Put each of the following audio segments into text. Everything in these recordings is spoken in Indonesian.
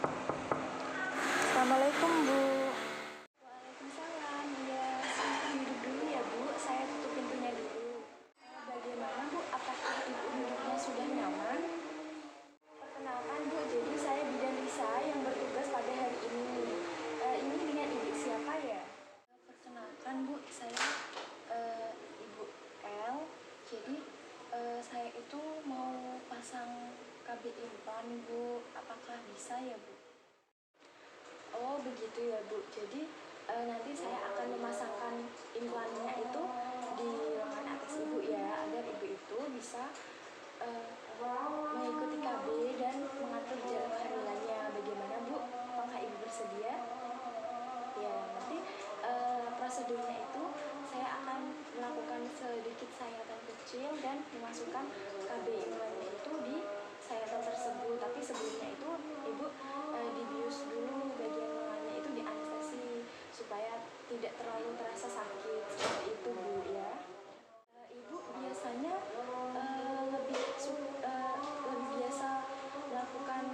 Assalamualaikum Bu. Waalaikumsalam. Ya, silahkan duduk dulu ya Bu. Saya tutup pintunya dulu. Bagaimana Bu? Apakah Ibu duduknya sudah nyaman? Perkenalkan Bu, jadi saya Bidan Risa yang bertugas pada hari ini. Ini dengan Ibu siapa ya? Perkenalkan Bu, saya Ibu L. Jadi saya itu mau pasang KB implan Bu. Apakah bisa ya Bu? Oh begitu ya Bu. Jadi nanti saya akan memasangkan implannya itu di lengan atas Ibu ya, agar Ibu itu bisa mengikuti KB dan mengatur jarak kehamilannya. Bagaimana Bu? Apakah Ibu bersedia? Ya, nanti prosedurnya itu saya akan melakukan sedikit sayatan kecil dan memasukkan KB implannya itu di sayatan tersebut. Tapi sebelumnya itu Ibu dibius dulu bagian lengannya itu, dianestesi supaya tidak terlalu terasa sakit. Seperti itu Bu ya. Ibu biasanya lebih biasa melakukan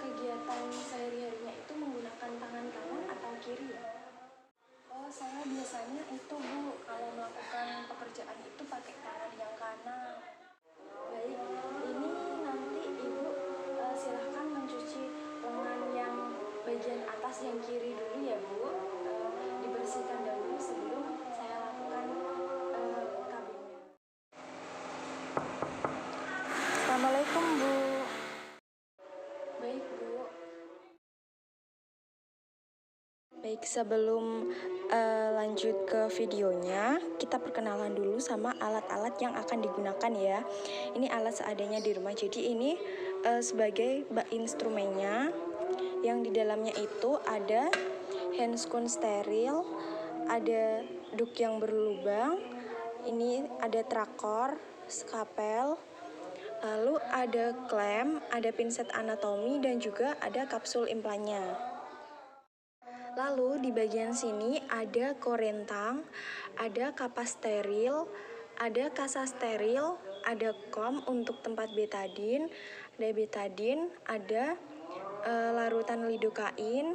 kegiatan sehari-harinya itu menggunakan tangan kanan atau kiri ya? Oh, saya biasanya itu Bu, kalau melakukan pekerjaan itu pakai tangan yang kanan. Baik, ini nanti Ibu silahkan mencuci lengan yang bagian atas yang kiri dulu ya Bu. Dibersihkan dahulu sebelum saya lakukan KB-nya. Assalamualaikum Bu. Baik Bu. Baik, sebelum lanjut ke videonya, kita perkenalan dulu sama alat-alat yang akan digunakan ya. Ini alat seadanya di rumah. Jadi ini sebagai instrumennya, yang di dalamnya itu ada handscoon steril, ada duk yang berlubang, ini ada trakor, skapel, lalu ada klem, ada pinset anatomi, dan juga ada kapsul implannya. Lalu di bagian sini ada korentang, ada kapas steril, ada kasa steril, ada kom untuk tempat betadin, ada larutan lidokain,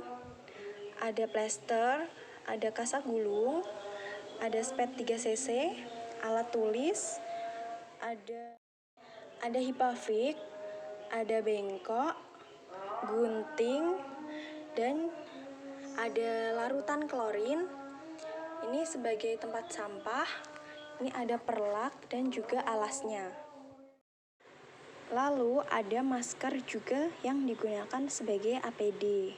ada plester, ada kasa gulung, ada spet 3 cc, alat tulis, ada hipavik, ada bengkok, gunting, dan ada larutan klorin. Ini sebagai tempat sampah. Ini ada perlak dan juga alasnya. Lalu ada masker juga yang digunakan sebagai APD.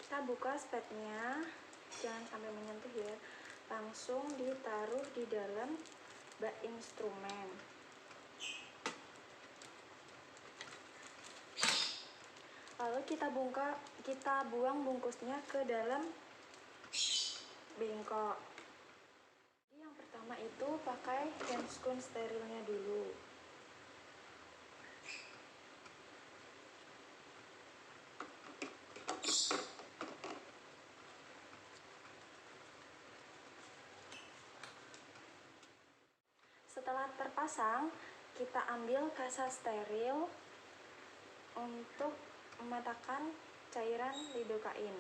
Kita buka spetnya, jangan sampai menyentuh ya, langsung ditaruh di dalam bak instrumen. Lalu kita buang bungkusnya ke dalam bengkok. Jadi yang pertama itu pakai handscoon sterilnya dulu. Setelah terpasang, kita ambil kasa steril untuk mematahkan cairan lidokain.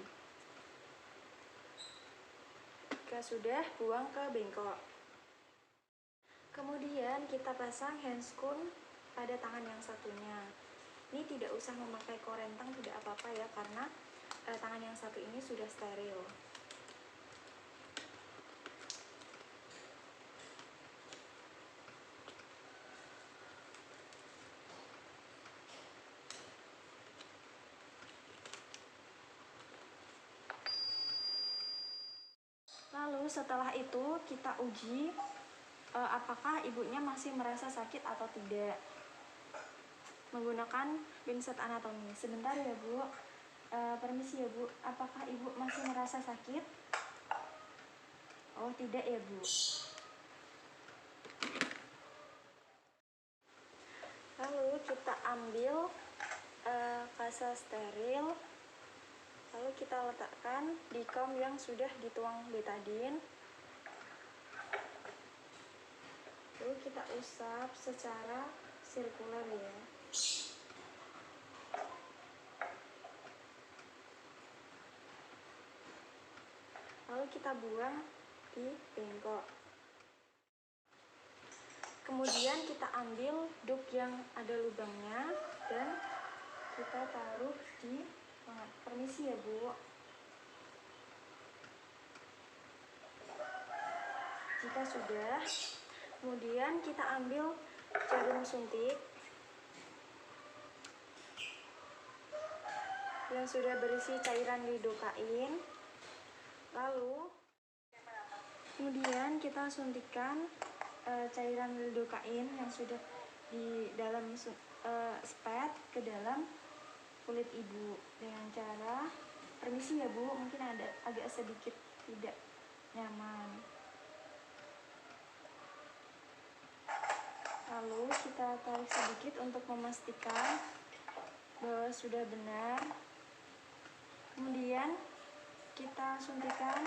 Jika sudah, buang ke bengkok. Kemudian kita pasang handscoon pada tangan yang satunya. Ini tidak usah memakai korentang, tidak apa-apa ya, karena tangan yang satu ini sudah steril. Lalu setelah itu kita uji apakah ibunya masih merasa sakit atau tidak menggunakan pinset anatomi. Sebentar ya Bu, permisi ya Bu, apakah ibu masih merasa sakit? Oh tidak ya Bu. kita ambil kasa steril, lalu kita letakkan di kom yang sudah dituang betadine. Lalu kita usap secara sirkuler ya. Lalu kita buang di bengkok. Kemudian kita ambil duk yang ada lubangnya dan kita taruh di permisi ya Bu. Jika sudah, kemudian kita ambil jarum suntik yang sudah berisi cairan lidokain. Lalu kemudian kita suntikkan cairan lidokain yang sudah di dalam spet ke dalam kulit ibu dengan cara, permisi ya Bu, mungkin ada agak sedikit tidak nyaman. Lalu kita tarik sedikit untuk memastikan bahwa sudah benar. Kemudian kita suntikan,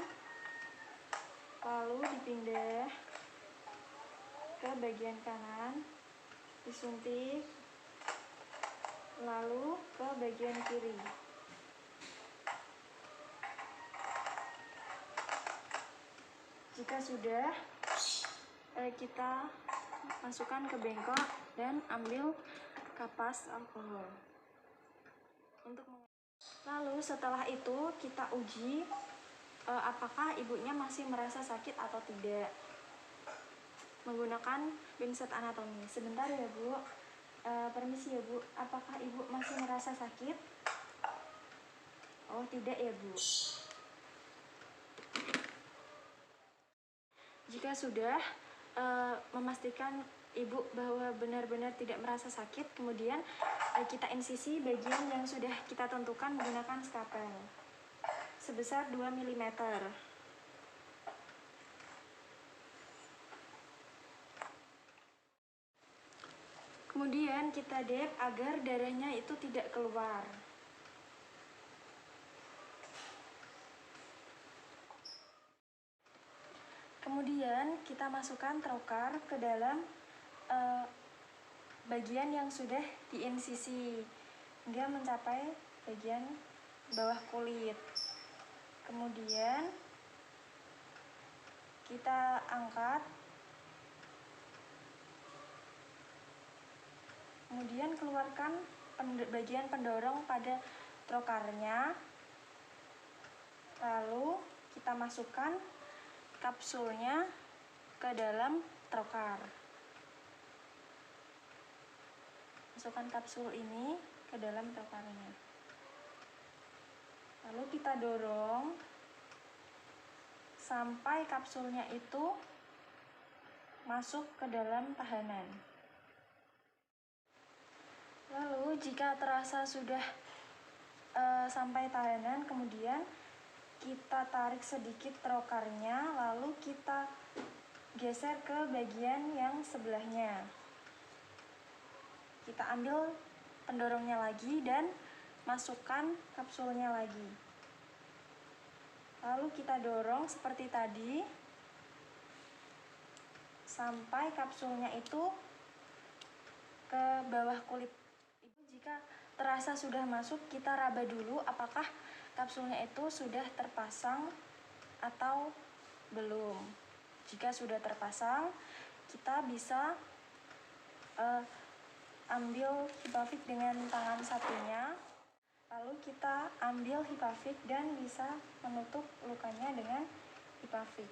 lalu dipindah ke bagian kanan, disuntik, lalu ke bagian kiri. Jika sudah, kita masukkan ke bengkok dan ambil kapas alkohol. Lalu setelah itu kita uji apakah ibunya masih merasa sakit atau tidak menggunakan pinset anatomi. Sebentar ya Bu, permisi ya Bu, apakah ibu masih merasa sakit? Oh tidak ya Bu. Jika sudah memastikan ibu bahwa benar-benar tidak merasa sakit, kemudian kita insisi bagian yang sudah kita tentukan menggunakan skapel sebesar 2 mm. Kemudian kita dep agar darahnya itu tidak keluar. Kemudian kita masukkan trokar ke dalam bagian yang sudah diinsisi hingga mencapai bagian bawah kulit. Kemudian kita angkat, kemudian keluarkan bagian pendorong pada trokarnya, lalu kita masukkan kapsulnya ke dalam trokar. Masukkan kapsul ini ke dalam trokarnya. Lalu kita dorong sampai kapsulnya itu masuk ke dalam tahanan. Lalu jika terasa sudah sampai tahanan, kemudian kita tarik sedikit trokarnya, lalu kita geser ke bagian yang sebelahnya. Kita ambil pendorongnya lagi dan masukkan kapsulnya lagi. Lalu kita dorong seperti tadi sampai kapsulnya itu ke bawah kulit. Jika terasa sudah masuk, kita raba dulu apakah kapsulnya itu sudah terpasang atau belum. Jika sudah terpasang, kita bisa ambil hipafik dengan tangan satunya, lalu kita ambil hipafik dan bisa menutup lukanya dengan hipafik.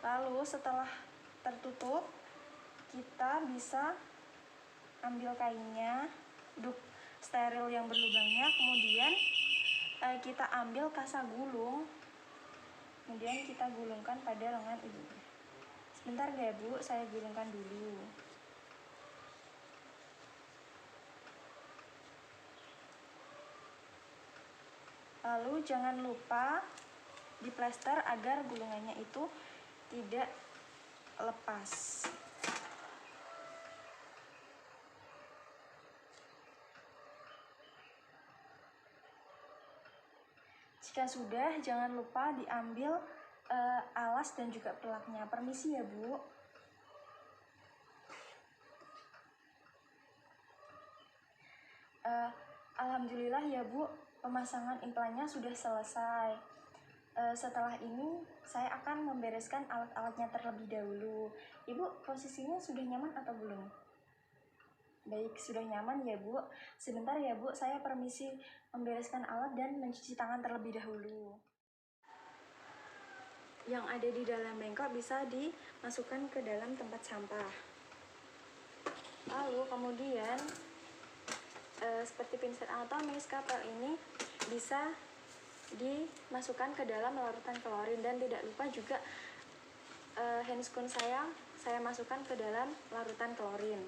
Lalu setelah tertutup, kita bisa ambil kainnya, duk steril yang berlubangnya, kemudian kita ambil kasa gulung, kemudian kita gulungkan pada lengan ibu. Sebentar ya Bu, saya gulungkan dulu. Lalu jangan lupa diplester agar gulungannya itu tidak lepas. Jika sudah, jangan lupa diambil alas dan juga pelaknya. Permisi ya, Bu. Alhamdulillah ya, Bu, pemasangan implannya sudah selesai. Setelah ini, saya akan membereskan alat-alatnya terlebih dahulu. Ibu, posisinya sudah nyaman atau belum? Baik, sudah nyaman ya, Bu. Sebentar ya, Bu, saya permisi membereskan alat dan mencuci tangan terlebih dahulu. Yang ada di dalam bengkok bisa dimasukkan ke dalam tempat sampah. Lalu kemudian seperti pinset anatomis, kapel ini bisa dimasukkan ke dalam larutan klorin, dan tidak lupa juga handscoon saya masukkan ke dalam larutan klorin.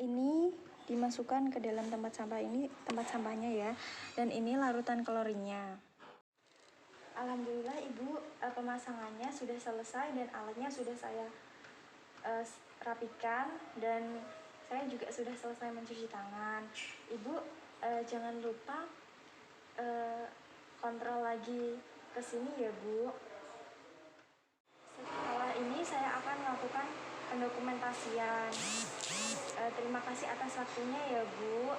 Ini dimasukkan ke dalam tempat sampah, ini tempat sampahnya ya, dan ini larutan klorinnya. Alhamdulillah Ibu, pemasangannya sudah selesai dan alatnya sudah saya rapikan, dan saya juga sudah selesai mencuci tangan. Ibu jangan lupa kontrol lagi ke sini ya, Bu. Setelah ini saya akan melakukan pendokumentasian. Terima kasih atas waktunya ya, Bu.